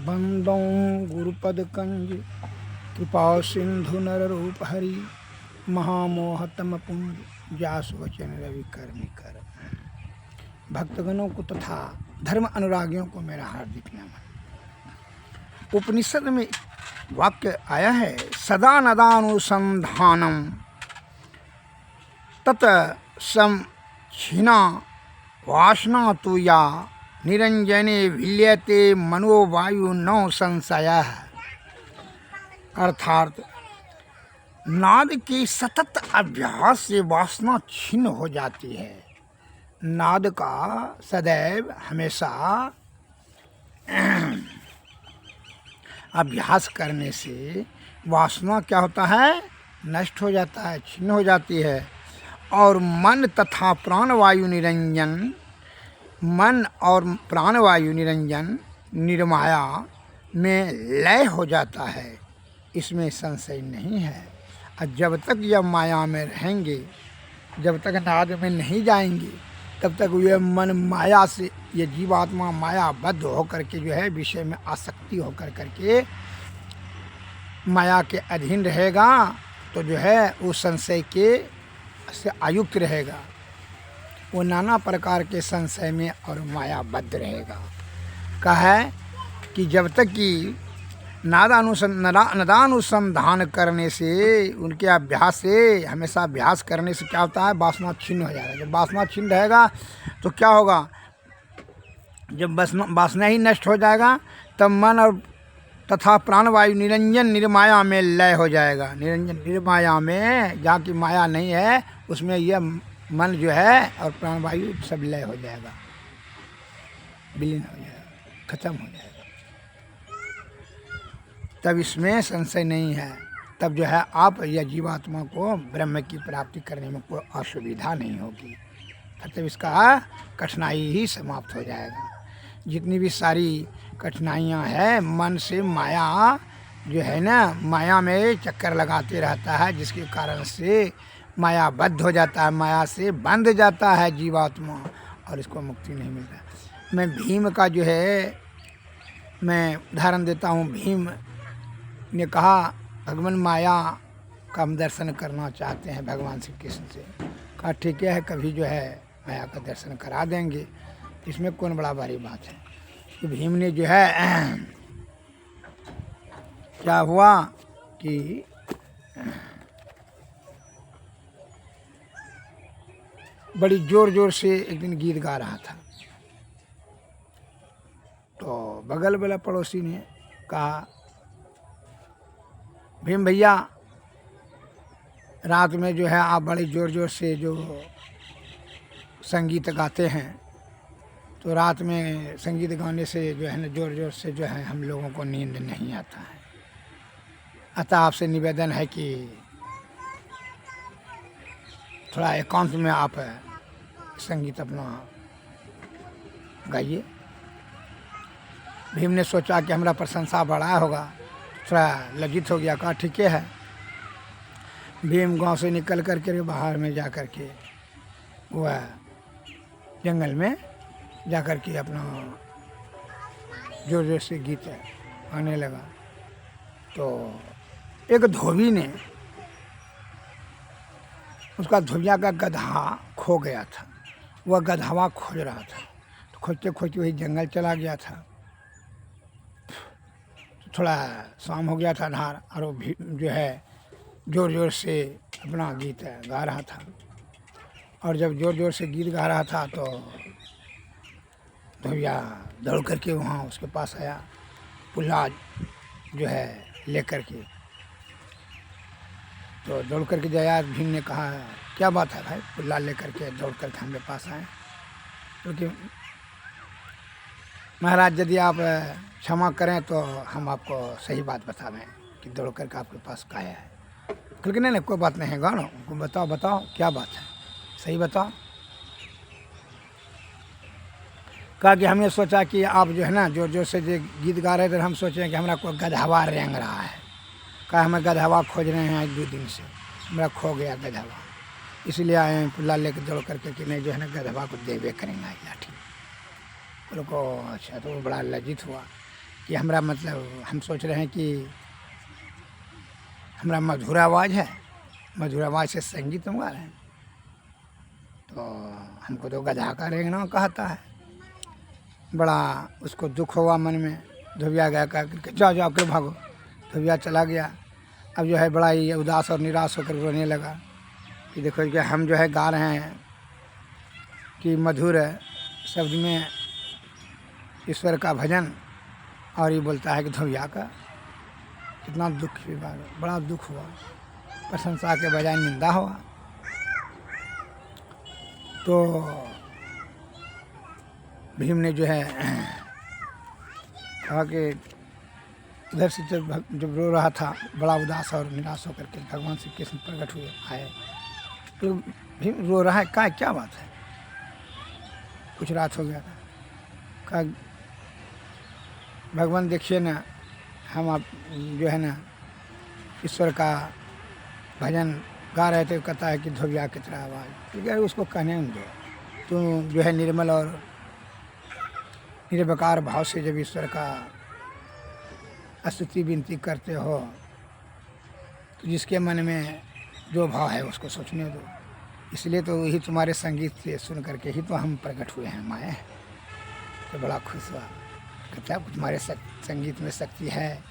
बंदौ गुरुपद कंज कृपा सिंधु नर रूप हरि महामोहतम पुंज जास वचन रवि करनी कर। भक्तगणों को तथा धर्म अनुरागियों को मेरा हार्दिक नमन। उपनिषद में वाक्य आया है, सदा नदानुसंधानम तत समक्षिणा वासना तु या निरंजने विल्यते मनोवायु नौ संशयः। अर्थात नाद के सतत अभ्यास से वासना छिन्न हो जाती है। नाद का सदैव हमेशा अभ्यास करने से वासना क्या होता है, नष्ट हो जाता है, छिन्न हो जाती है। और मन तथा प्राणवायु निरंजन, मन और प्राणवायु निरंजन निर्माया में लय हो जाता है, इसमें संशय नहीं है। और जब तक यह माया में रहेंगे, जब तक नाद में नहीं जाएंगे, तब तक यह मन माया से, ये जीवात्मा मायाबद्ध होकर के जो है विषय में आसक्ति होकर करके माया के अधीन रहेगा, तो जो है वो संशय के से आयुक्त रहेगा। वो नाना प्रकार के संशय में और मायाबद्ध रहेगा। कहा है कि जब तक कि नदानुसंधान करने से, उनके अभ्यास से, हमेशा अभ्यास करने से क्या होता है, वासना छिन्न हो जाएगा। जब वासना छिन्न रहेगा तो क्या होगा, जब वासना ही नष्ट हो जाएगा तब मन और तथा प्राणवायु निरंजन निर्माया में लय हो जाएगा। निरंजन निर्माया में, जहाँ की माया नहीं है उसमें यह मन जो है और प्राणवायु सब लय हो जाएगा, विलीन हो जाएगा, खत्म हो जाएगा। तब इसमें संशय नहीं है। तब जो है आप या जीवात्मा को ब्रह्म की प्राप्ति करने में कोई असुविधा नहीं होगी। तब इसका कठिनाई ही समाप्त हो जाएगा। जितनी भी सारी कठिनाइयाँ हैं, मन से माया जो है ना, माया में चक्कर लगाते रहता है, जिसके कारण से माया बद्ध हो जाता है, माया से बंध जाता है जीवात्मा, और इसको मुक्ति नहीं मिलता। मैं भीम का जो है मैं उदाहरण देता हूँ। भीम ने कहा, भगवान माया का हम दर्शन करना चाहते हैं भगवान श्री कृष्ण से। कहा ठीक है, कभी जो है माया का दर्शन करा देंगे, इसमें कौन बड़ा भारी बात है। तो भीम ने जो है क्या हुआ कि बड़ी जोर जोर से एक दिन गीत गा रहा था, तो बगल वाला पड़ोसी ने कहा, भीम भैया रात में जो है आप बड़े जोर जोर से जो संगीत गाते हैं, तो रात में संगीत गाने से जो है ना, जोर जोर से जो है हम लोगों को नींद नहीं आता है। अतः आपसे निवेदन है कि थोड़ा एकांत में आप संगीत अपना गाइए। भीम ने सोचा कि हमारा प्रशंसा बढ़ाया होगा, थोड़ा लज्जित हो गया। कहा ठीक है। भीम गांव से निकल करके बाहर में जा कर के वह जंगल में जा कर के अपना जोर जोर से गीत गाने लगा। तो एक धोबी ने, उसका धोबिया का गधा खो गया था, वह गधावा खोज रहा था। तो खोजते खोजते वही जंगल चला गया था। थोड़ा शाम हो गया था धार, और वो भी जो है जोर जोर से अपना गीत गा रहा था। और जब जोर जोर से गीत गा रहा था तो धोबिया दौड़ करके वहाँ उसके पास आया, पुल्ला जो है लेकर के। तो दौड़ करके जाया। भीम ने कहा, क्या बात है भाई, पुल्ला लेकर के दौड़ करके हमारे पास आए? क्योंकि महाराज यदि आप क्षमा करें तो हम आपको सही बात बता दें कि दौड़ करके आपके पास का है। क्योंकि नहीं कोई बात नहीं है, गानो बताओ बताओ क्या बात है, सही बताओ। कहा कि हमने सोचा कि आप जो है ना जोर जोर से जो गीत गा रहे थे, हम सोचे कि हमारा कोई गधवा रेंग रहा है। कहा हमें गधवा खोज रहे हैं 1-2 दिन से, मेरा खो गया गधवा, इसलिए आए हैं पुल्ला लेकर दौड़ करके कि नहीं जो है ना गधवा को देवे करेंगे लाठी। उनको अच्छा, तो वो बड़ा लज्जित हुआ कि हमरा मतलब हम सोच रहे हैं कि हमरा मधुर आवाज़ है, मधुर आवाज़ से संगीत हम गा रहे हैं, तो हमको तो गधा का रेंगना कहता है। बड़ा उसको दुख हुआ मन में। धोबिया गया कह करके जाओ जाओ कर भागो। धोबिया चला गया। अब जो है बड़ा ही उदास और निराश होकर रोने लगा कि देखो कि हम जो है गा रहे हैं कि मधुर शब्द में ईश्वर का भजन, और ये बोलता है कि धोबिया का। कितना दुख की बात है, बड़ा दुख हुआ, प्रशंसा के बजाय निंदा हुआ। तो भीम ने जो है कहा कि इधर से जब रो रहा था, बड़ा उदास और निराश होकर के भगवान श्री कृष्ण प्रकट हुए आए। तो भीम रो रहा है, कहा क्या बात है, कुछ रात हो गया था। कहा भगवान देखिए ना, हम आप जो है ना ईश्वर का भजन गा रहे थे, कहता है कि धोबिया की तरह आवाज़। ठीक है, उसको कहने दो। तुम जो है निर्मल और निर्विकार भाव से जब ईश्वर का स्तुति विनती करते हो, तो जिसके मन में जो भाव है उसको सोचने दो। इसलिए तो वही तुम्हारे संगीत से सुन करके ही तो हम प्रकट हुए हैं माए। तो बड़ा खुश हुआ, कहता है तुम्हारे संगीत में शक्ति है,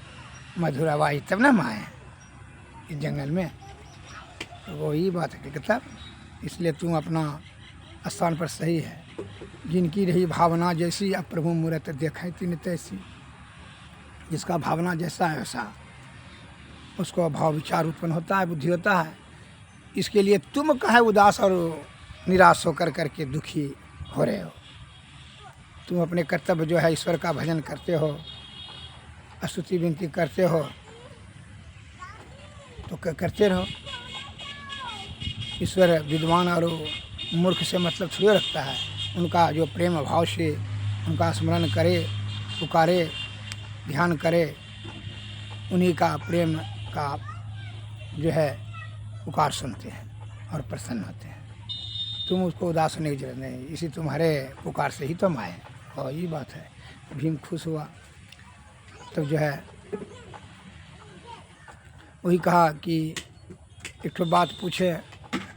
मधुर आवाज़, तब ना माए इस जंगल में। तो वही बात है कि कहता इसलिए तुम अपना स्थान पर सही है। जिनकी रही भावना जैसी, अब प्रभु मूरत देखें तीन तैसी। जिसका भावना जैसा है वैसा उसको भाव विचार उत्पन्न होता है, बुद्धि होता है। इसके लिए तुम कहे उदास और निराश होकर करके दुखी हो रहे हो। तुम अपने कर्तव्य जो है ईश्वर का भजन करते हो, स्तुति विनती करते हो, तो करते रहो। ईश्वर विद्वान और मूर्ख से मतलब थोड़ी रखता है। उनका जो प्रेम भाव से उनका स्मरण करे, पुकारे, ध्यान करे, उन्हीं का प्रेम का जो है पुकार सुनते हैं और प्रसन्न होते हैं। तुम उसको उदास होने की जरूरत नहीं, इसी तुम्हारे पुकार से ही तुम आए। और ये बात है। भीम खुश हुआ। तब जो है वही कहा कि एक तो बात पूछे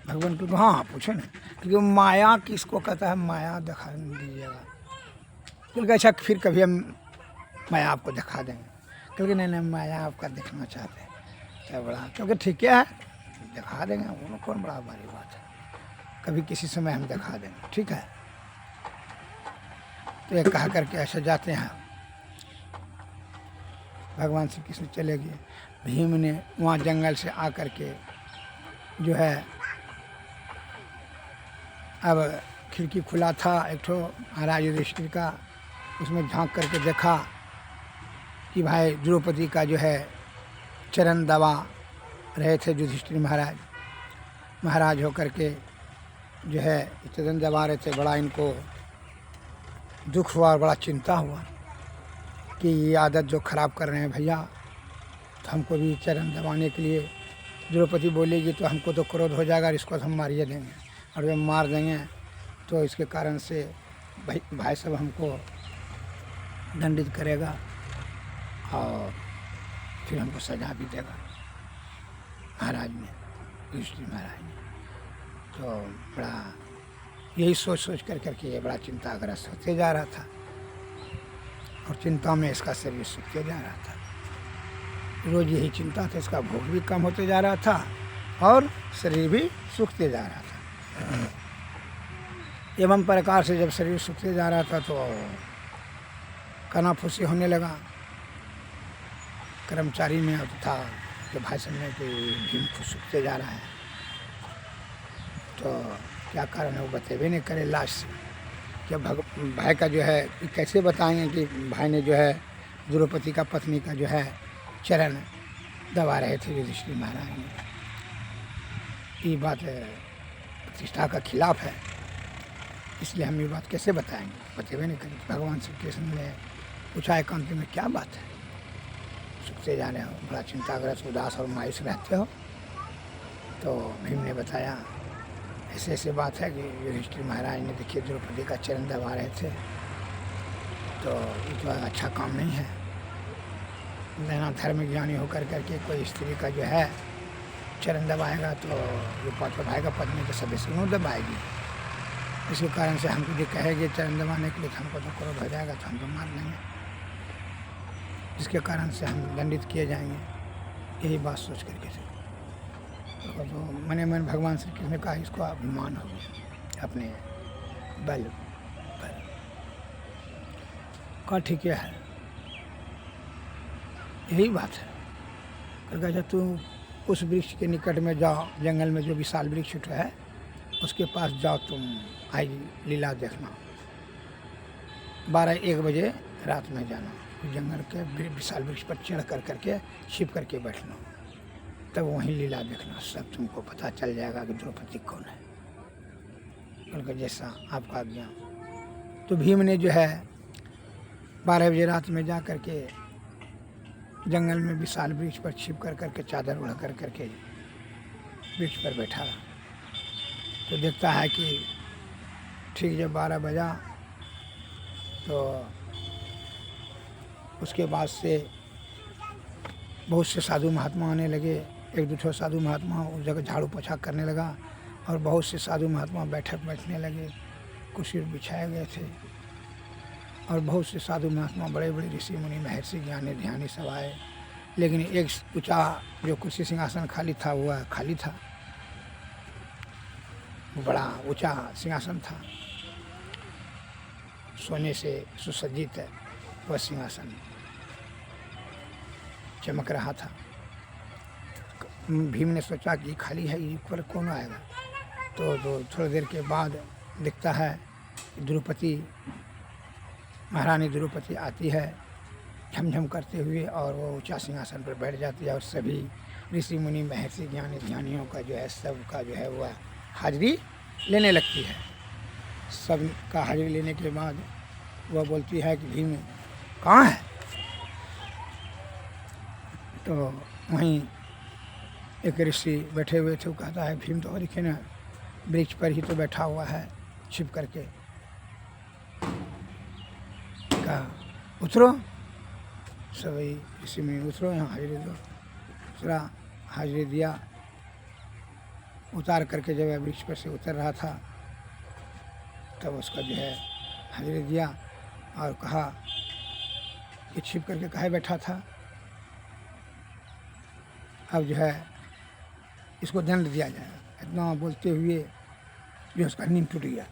भगवान को। हाँ हाँ पूछे ना, क्योंकि माया किसको कहता है, माया दिखा दीजिएगा। क्योंकि अच्छा फिर कभी हम माया आपको दिखा देंगे। क्योंकि नहीं नहीं माया आपका देखना चाहते हैं, क्या बड़ा, क्योंकि ठीक है दिखा देंगे, वो कौन बड़ा बड़ी बात है, कभी किसी समय हम दिखा देंगे, ठीक है। तो ये कहा करके ऐसे जाते हैं। भगवान श्री कृष्ण चले गए। भीम ने वहाँ जंगल से आकर के जो है, अब खिड़की खुला था एक ठो महाराज युधिष्ठिर का, उसमें झांक करके देखा कि भाई द्रौपदी का जो है चरण दबा रहे थे युधिष्ठिर महाराज। महाराज होकर के जो है चरण दबा रहे थे। बड़ा इनको दुख हुआ और बड़ा चिंता हुआ कि ये आदत जो ख़राब कर रहे हैं भैया, तो हमको भी चरण दबाने के लिए द्रौपदी बोलेगी तो हमको तो क्रोध हो जाएगा, इसको तो हम मारिए देंगे, और जब मार देंगे तो इसके कारण से भाई सब हमको दंडित करेगा और फिर हमको सजा भी देगा महाराज ने, युधिष्ठिर महाराज ने। तो बड़ा यही सोच सोच कर करके ये बड़ा चिंताग्रस्त होते जा रहा था, और चिंता में इसका शरीर सूखते जा रहा था। रोज़ यही चिंता था, इसका भूख भी कम होते जा रहा था और शरीर भी सूखते जा रहा था। एवं प्रकार से जब शरीर सूखते जा रहा था तो कानाफूसी होने लगा। कर्मचारी में था कि भाई समझे कि भीम को सूखते जा रहा है, तो क्या कारण है वो बतेबे नहीं करे लास्ट से। क्या भाई का जो है कैसे बताएंगे कि भाई ने जो है द्रौपदी का पत्नी का जो है चरण दबा रहे थे युधिष्ठिर महाराज ने। ये बात प्रतिष्ठा का खिलाफ है, इसलिए हम ये बात कैसे बताएंगे, बतेबे नहीं करें। भगवान श्री कृष्ण ने पूछा एकांत में क्या बात है, सूखते जा रहे हो, बड़ा चिंताग्रस्त उदास और मायूस रहते हो। तो भीम ने बताया ऐसे ऐसे बात है कि युधिष्ठिर महाराज ने देखिए द्रौपदी का चरण दबा रहे थे, तो ये तो अच्छा काम नहीं है। लेना धर्म ज्ञानी होकर करके कोई स्त्री का जो है चरण दबाएगा तो जो पद दबाएगा, पत्नी तो सभी सुनो दबाएगी। इसके कारण से हमको जो कहेंगे चरण दबाने के लिए, तो हमको तो क्रोध हो जाएगा, तो हमको मार लेंगे, जिसके कारण से हम दंडित किए जाएंगे। यही बात सोच करके तो मने मन भगवान श्री कृष्ण ने कहा इसको अभिमान हो गया अपने बल पर। कहा ठीक है, यही बात है। कहता तू उस वृक्ष के निकट में जाओ, जंगल में जो विशाल वृक्ष है उसके पास जाओ, तुम आई लीला देखना। 12-1 बजे रात में जाना, जंगल के विशाल वृक्ष पर चढ़ कर करके छिप करके बैठना, तब वहीं लीला देखना, सब तुमको पता चल जाएगा कि द्रौपदी कौन है। उनका जैसा आपका आज्ञा। तो भीम ने जो है 12 बजे रात में जा करके जंगल में विशाल वृक्ष पर छिप कर करके चादर उड़ा कर करके वृक्ष पर बैठा रहा। तो देखता है कि ठीक जब 12 बजा तो उसके बाद से बहुत से साधु महात्मा आने लगे। 1-2 साधु महात्मा उस जगह झाड़ू पोछा करने लगा और बहुत से साधु महात्मा बैठने लगे, कुर्सी बिछाए गए थे और बहुत से साधु महात्मा बड़े बड़े ऋषि मुनि महर्षि ज्ञानी ध्यानी सब आए। लेकिन एक ऊंचा जो कुर्सी सिंहासन खाली था वह खाली था, बड़ा ऊंचा सिंहासन था, सोने से सुसज्जित है वह सिंहासन चमक रहा था। भीम ने सोचा कि खाली है, ये पर कौन आएगा। तो थोड़ी देर के बाद दिखता है द्रौपदी, महारानी द्रौपदी आती है झमझम करते हुए और वो ऊंचा सिंहासन पर बैठ जाती है और सभी ऋषि मुनि महर्षि ज्ञानी ध्यानियों का जो है सबका जो है वह हाजिरी लेने लगती है। सब का हाजिरी लेने के बाद वह बोलती है कि भीम कहाँ है। तो वहीं एक ऋषि बैठे हुए थे, वो कहता है भीम तो दिखे ना, वृक्ष पर ही तो बैठा हुआ है छिप करके। कहा उतरो, सभी ऋषि में उतरो, यहाँ हाजिरी दो। दूसरा हाजिरी दिया, उतार करके जब वृक्ष पर से उतर रहा था तब उसका जो है हाजिरी दिया और कहा कि छिप करके काहे बैठा था, अब जो है इसको दंड दिया जाए। इतना बोलते हुए जो उसका नींद टूट गया।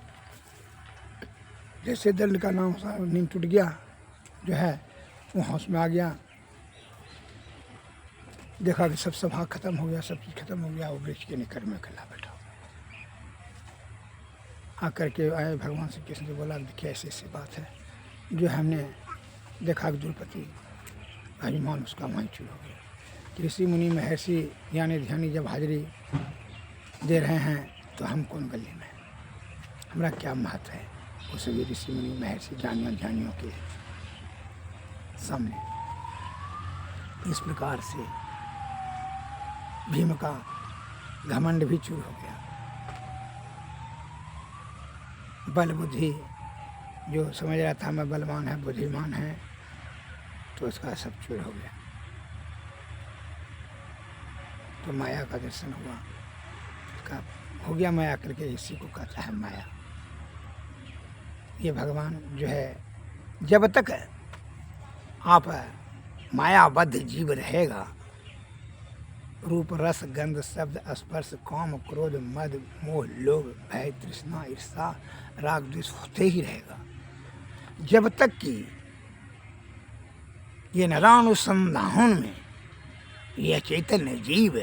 जैसे दंड का नाम नींद टूट गया, जो है वो होश में आ गया, देखा कि सब सभा खत्म हो गया, सब चीज़ खत्म हो गया। वो वृक्ष के निकट में अकेला बैठा आकर के आए भगवान श्री कृष्ण से बोला देखिए ऐसी ऐसी बात है, जो हमने देखा कि द्रौपदी अभिमान उसका वहीं चूर हो गया। ऋषि मुनि महर्षि ज्ञानी ध्यानी जब हाजिरी दे रहे हैं तो हम कौन गले में, हमारा क्या महत्व है वो सभी ऋषि मुनि महर्षि ज्ञानियों ध्यानियों के सामने। इस प्रकार से भीम का घमंड भी चूर हो गया। बल बुद्धि जो समझ रहा था मैं बलवान है बुद्धिमान है, तो उसका सब चूर हो गया। तो माया का दर्शन हुआ, का हो गया माया करके इसी को कहता है माया। ये भगवान जो है जब तक आप मायाबद्ध जीव रहेगा, रूप रस गंध शब्द स्पर्श काम क्रोध मद मोह लोभ भय तृष्णा ईर्षा राग द्वेष होते ही रहेगा। जब तक कि ये नरानुसंधान में यह चैतन्य जीव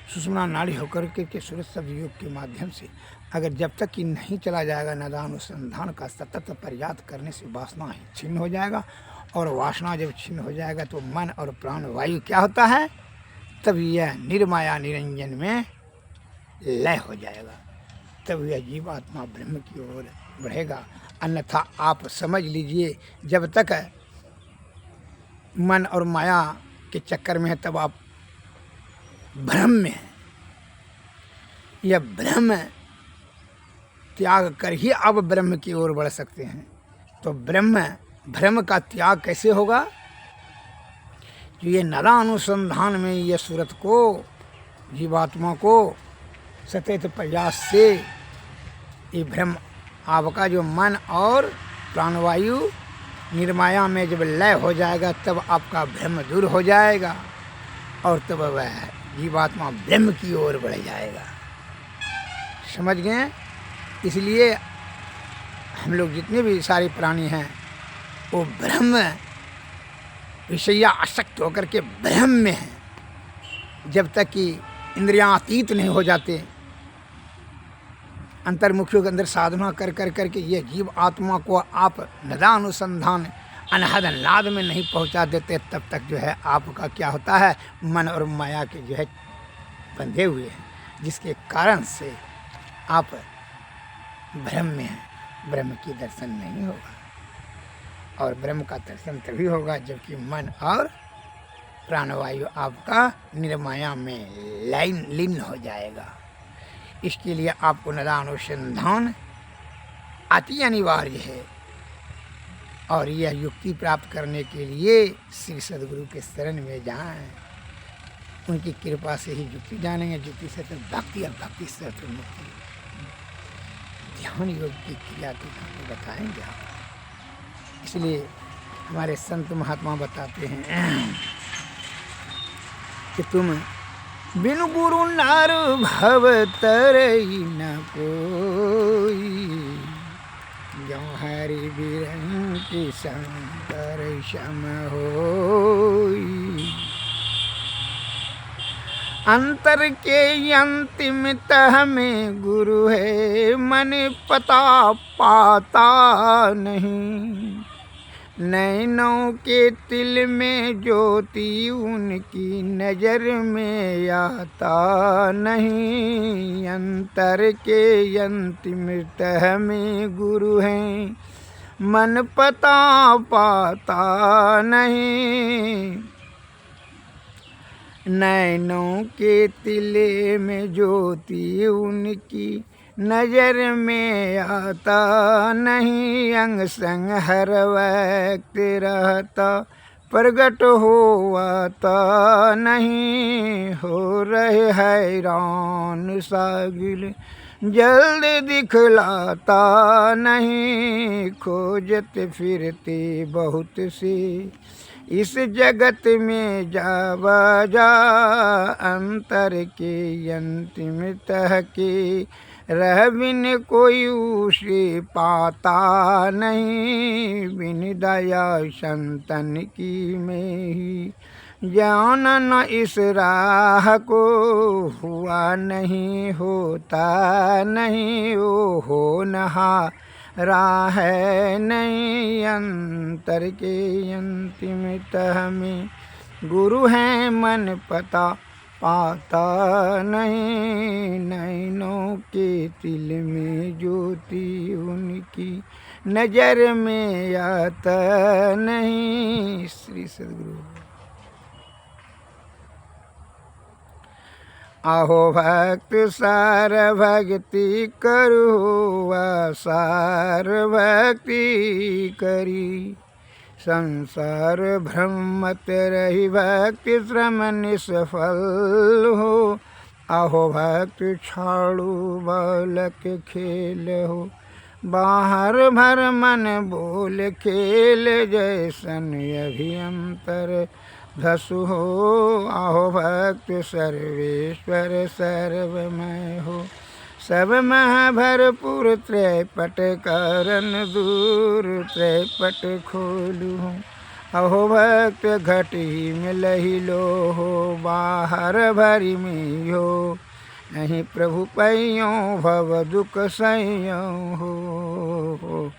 सुषुम्ना नाड़ी होकर के सूर्य शब्द योग के माध्यम से अगर जब तक कि नहीं चला जाएगा, नदानुसंधान का सतत प्रयास करने से वासना ही छिन्न हो जाएगा। और वासना जब छिन्न हो जाएगा तो मन और प्राण वायु क्या होता है, तब यह निर्माया निरंजन में लय हो जाएगा, तब यह जीवात्मा ब्रह्म की ओर बढ़ेगा। अन्यथा आप समझ लीजिए जब तक मन और माया के चक्कर में है तब आप भ्रम में हैं। यह भ्रम त्याग कर ही आप ब्रह्म की ओर बढ़ सकते हैं। तो भ्रम का त्याग कैसे होगा, तो ये नदानुसंधान में ये सूरत को, जीवात्मा को सतत प्रयास से ये भ्रम आपका जो मन और प्राणवायु निर्माया में जब लय हो जाएगा तब आपका भ्रम दूर हो जाएगा और तब वह जीवात्मा ब्रह्म की ओर बढ़ जाएगा। समझ गए? इसलिए हम लोग जितने भी सारे प्राणी हैं वो ब्रह्म विषया आसक्त होकर के ब्रह्म में हैं। जब तक कि इंद्रियां अतीत नहीं हो जाते, अंतर्मुखियों के अंदर साधना कर कर करके ये जीव आत्मा को आप नदानुसंधान अनहद नाद में नहीं पहुंचा देते, तब तक जो है आपका क्या होता है, मन और माया के जो है बंधे हुए हैं, जिसके कारण से आप ब्रह्म में हैं। ब्रह्म की दर्शन नहीं होगा और ब्रह्म का दर्शन तभी होगा जबकि मन और प्राणवायु आपका निर्माया में लीन हो जाएगा। इसके लिए आपको नदानुसंधान अति अनिवार्य है और यह युक्ति प्राप्त करने के लिए श्री सद्गुरु के शरण में जाएं। उनकी कृपा से ही युक्ति जानेंगे, युक्ति से तो भक्ति और भक्ति से तो मुक्ति। ध्यान योग की क्रिया तो बताएंगे आप। इसलिए हमारे संत महात्मा बताते हैं कि तुम बिनु गुरु नार भव तरई न कोई, जो हरि बिरन की शंकर सम होई। अंतर के अंतिम तह में गुरु है, मन पता पाता नहीं। नैनों के तिल में ज्योति उनकी नजर में आता नहीं। अंतर के अंतिम तह में गुरु हैं, मन पता पाता नहीं। नैनों के तिले में ज्योति उनकी नजर में आता नहीं। अंग संग हर वक्त रहता, प्रगट होता नहीं। हो रहे हैरान सागिल, जल्द दिखलाता नहीं। खोजते फिरते बहुत से इस जगत में जा बजा, अंतर के अंतिम तह के रह बिन कोई उसे पाता नहीं। बिन दया संतन की में ही जान न इस राह को, हुआ नहीं होता नहीं वो हो नहा राह नहीं। अंतर के अंतिम तह में गुरु हैं, मन पता पाता नहीं। नैनों के तिल में ज्योति उनकी नजर में आता नहीं। श्री सद्गुरु। आहो भक्त सार भक्ति करो, सार भक्ति करी। संसार भ्रमत रही भक्ति श्रम निष्फल हो। आहो भक्त छाड़ू बालक खेल हो, बाहर भर मन बोल खेल। जैसन अभियंतर धसु हो, आहो भक्त सर्वेश्वर सर्वमय हो। सब मह भरपूर त्रैपट करन दूर, त्रैपट खोलू हो। अहो भक्त घटी में लही लो हो, बाहर भरी में हो। नहीं प्रभु पैयो भव दुख सैयो हो।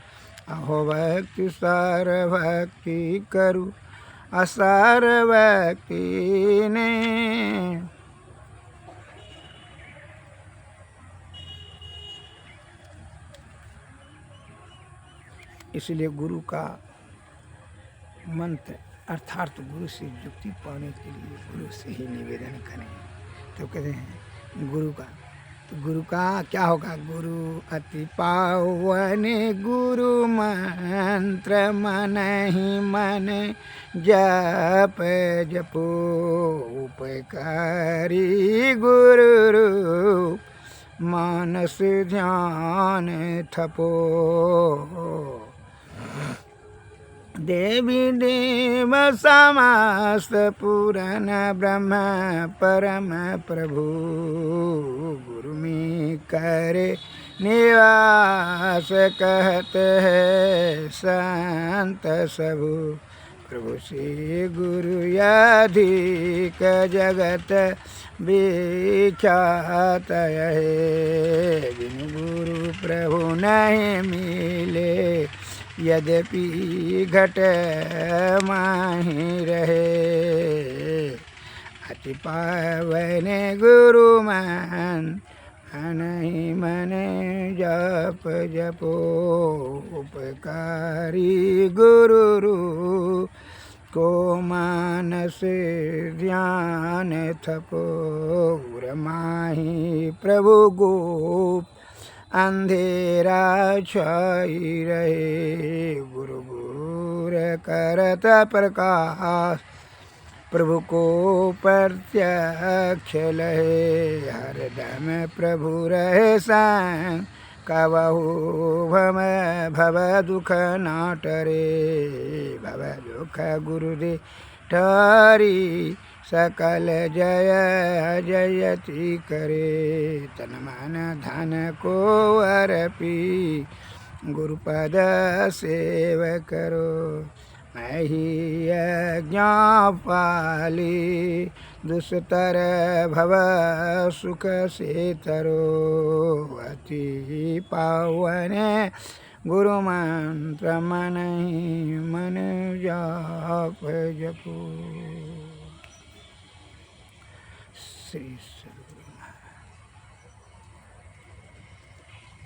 अहो भक्त सार भक्ति करू, असार भक्ति ने। इसलिए गुरु का मंत्र अर्थात गुरु से युक्ति पाने के लिए गुरु से ही निवेदन करें। तो कहते हैं गुरु का तो गुरु का क्या होगा? गुरु अति पावन गुरु मंत्र मन ही मन जप जपो उपकारी गुरु रूप मानस ध्यान थपो। देवी देव समस्त पूरन ब्रह्म परम प्रभु गुरु में करे निवास कहते हैं संत सबु। प्रभु से गुरु अधिक जगत विख्यात है। बिनु गुरु प्रभु नहीं मिले यद्यपि घट माही रहे। अति पावन गुरु मन ही मन जप जपो उपकारी गुरु रूप को मानस ध्यान थपो। माही प्रभु गोप अंधेरा छाई रहे। गुरु गुर करत प्रकाश प्रभु को प्रत्यक्ष लहे। हरदम प्रभु रहे संग कबहु भव दुख ना टरे। भव दुख गुरु दे ठहरी सकल जय जयति करे। तन मन धन को अर्पी गुरुपद सेव करो। मैं ही यज्ञ पाली दुष्तर भव सुख से तरो। अति पावन गुरु मंत्र मन ही मन जाप जपो। श्री सद्गुरु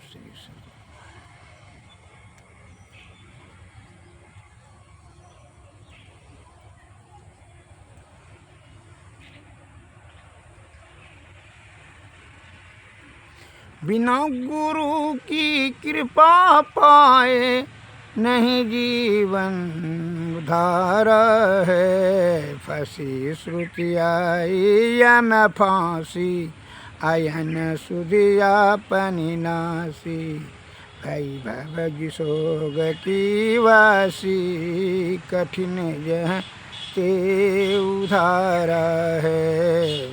श्री सद्गुरु। बिना गुरु की कृपा पाए नहीं जीवन धारा है। फंसी श्रुति आई यम फांसी आयन सुधिया पनि नासी। भई भव सोग की वासी कठिन जह ते उधारा है।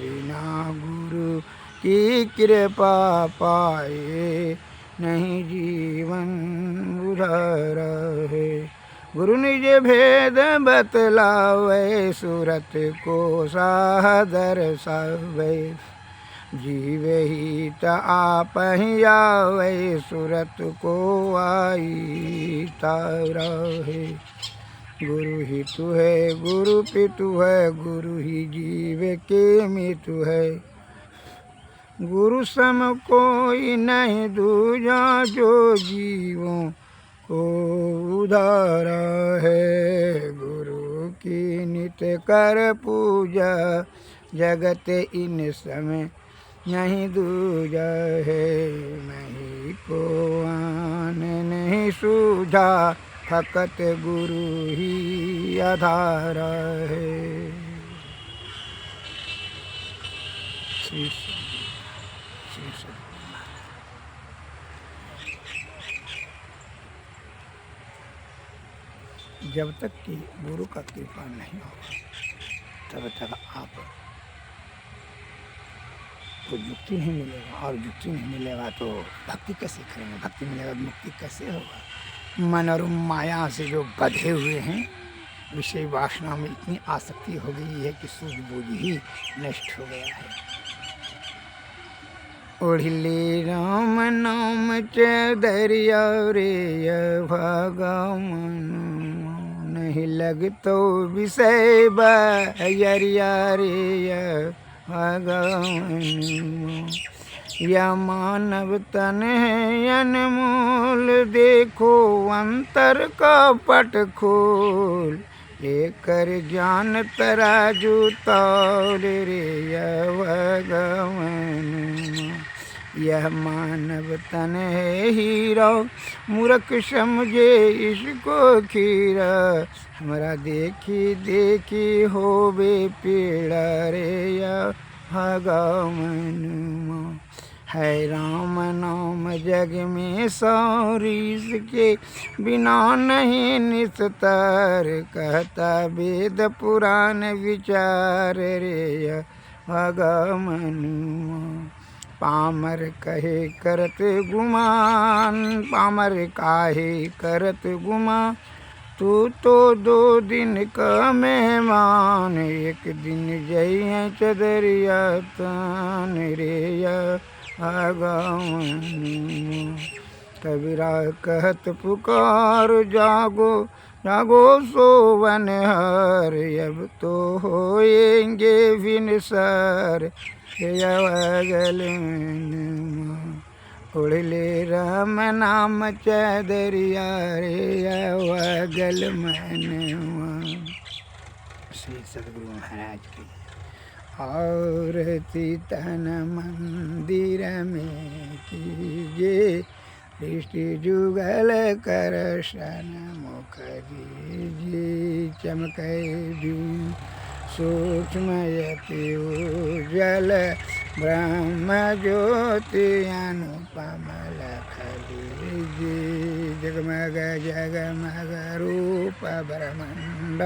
बिना गुरु की कृपा पाए नहीं जीवन उधारा है। गुरु निज भेद बतलावे सूरत को सादर सावे। जीवे ही त आप ही आवे सूरत को आई तारा है। गुरु ही तू है गुरु पितु है गुरु ही जीव के मितु है। गुरु सम कोई नहीं दूजा जो जीवों को उधारा है। गुरु की नित्य कर पूजा जगत इन समय नहीं दूजा है। नहीं को आन नहीं सूझा फकत गुरु ही आधारा है। श्री जब तक कि गुरु का कृपा नहीं होगा तब तक आप को युक्ति नहीं मिलेगा। और युक्ति नहीं मिलेगा तो भक्ति कैसे करेंगे? भक्ति मिलेगा तो मुक्ति कैसे होगा? मन और माया से जो बंधे हुए हैं विषय वासना में इतनी आसक्ति हो गई है कि सूझबूझ ही नष्ट हो गया है। ओढ़िले राम नाम चदरिया रे भगवान नहीं लगतो विषय बरिया रे भगवान। या मानव तन है अनमोल देखो अंतर का पट खोल। लेकर ज्ञान तराजू तौल रे भगवान। यह मानव तन है हीरा, मूर्ख समझे इसको खीरा। हमरा देखी देखी होवे पीड़ा रे या भगवान। है राम नाम जग में सौरीस के बिना नहीं निस्तर। कहता वेद पुराण विचार रे भगवान। पामर कहे करत गुमान, पामर काहे करत गुमान। तू तो 2 दिन का मेहमान, एक दिन जइए चदरिया तान रे या भगवान। कबीरा कहत पुकार जागो जागो सोवन हर। अब तो होएंगे विनसर अवगल उड़ ले राम नाम चदरिया रे अवगल मनवा। श्री सद्गुरु महाराज की। और तन मंदिर में कीजिए दृष्टि जुगल कर सन मुख दीजिए। चमकै भी सूक्ष्मयति उज्जल ब्रह्म ज्योति अनुपम लख लीजिए। जगमग जगमग रूप ब्रह्मांड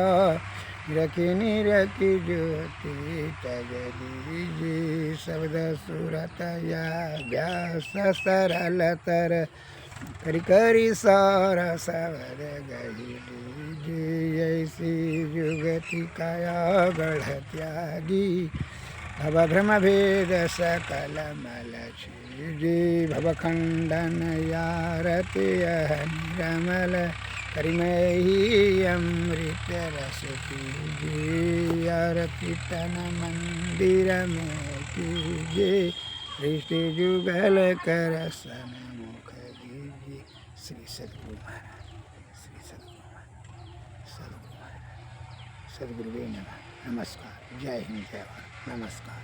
निरखी निरखी ज्योति तज दीजिए। शब्द सूरत या व्यास सरलतर करी करी सारा सवर गही लीजिए। ऐसी जुगति काया गढ़ त्यागी भव भ्रम भेद सकल मल छीजी। भव खंडन यारत यह निरमल करिमहि अमृत रस कीजिए। आरती तन मंदिर में कीजिए दृष्टि जुगल कर सन मुख दीजिए। श्री सद्गुरु महाराज, श्री सद्गुरु महाराज, सद्गुरु महाराज, सद्गुरुवे नमः। नमस्कार। जय हिंद, जय भारत। नमस्कार।